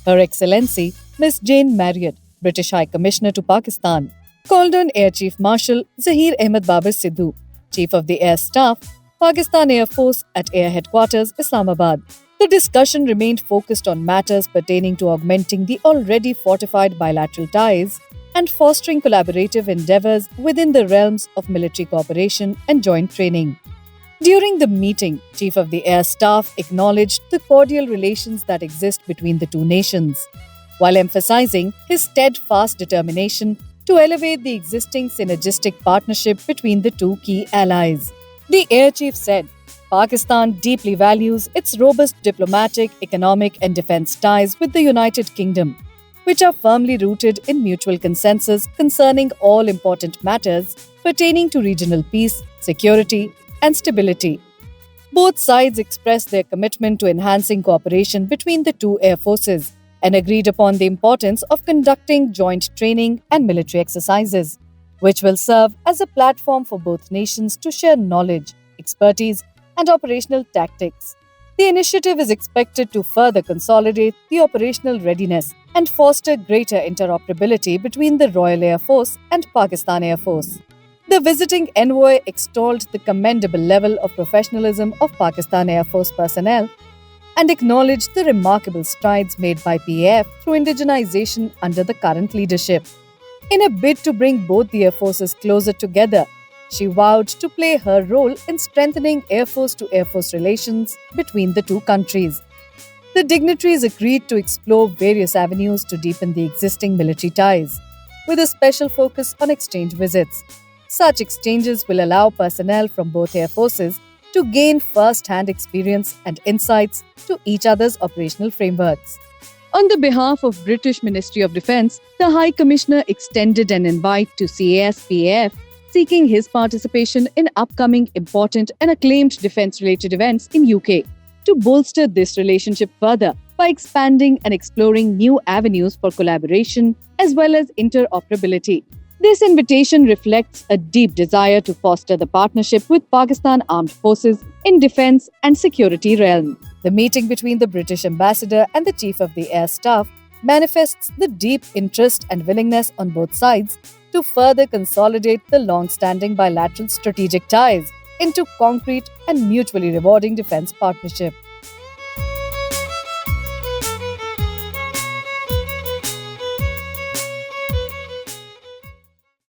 Her Excellency Miss Jane Marriott, British High Commissioner to Pakistan, called on Air Chief Marshal Zahir Ahmed Babar Sidhu, Chief of the Air Staff, Pakistan Air Force at Air Headquarters, Islamabad. The discussion remained focused on matters pertaining to augmenting the already fortified bilateral ties and fostering collaborative endeavors within the realms of military cooperation and joint training. During the meeting, Chief of the Air Staff acknowledged the cordial relations that exist between the two nations, while emphasizing his steadfast determination to elevate the existing synergistic partnership between the two key allies. The Air Chief said, Pakistan deeply values its robust diplomatic, economic, and defense ties with the United Kingdom, which are firmly rooted in mutual consensus concerning all important matters pertaining to regional peace, security, and stability. Both sides expressed their commitment to enhancing cooperation between the two air forces and agreed upon the importance of conducting joint training and military exercises, which will serve as a platform for both nations to share knowledge, expertise, and operational tactics. The initiative is expected to further consolidate the operational readiness and foster greater interoperability between the Royal Air Force and Pakistan Air Force. The visiting envoy extolled the commendable level of professionalism of Pakistan Air Force personnel and acknowledged the remarkable strides made by PAF through indigenization under the current leadership. In a bid to bring both the air forces closer together, she vowed to play her role in strengthening Air Force to Air Force relations between the two countries. The dignitaries agreed to explore various avenues to deepen the existing military ties, with a special focus on exchange visits. Such exchanges will allow personnel from both air forces to gain first-hand experience and insights to each other's operational frameworks. On the behalf of British Ministry of Defence, the High Commissioner extended an invite to CAS-PAF seeking his participation in upcoming important and acclaimed defence-related events in UK to bolster this relationship further by expanding and exploring new avenues for collaboration as well as interoperability. This invitation reflects a deep desire to foster the partnership with Pakistan Armed Forces in defence and security realm. The meeting between the British ambassador and the Chief of the Air Staff manifests the deep interest and willingness on both sides to further consolidate the long-standing bilateral strategic ties into concrete and mutually rewarding defense partnership.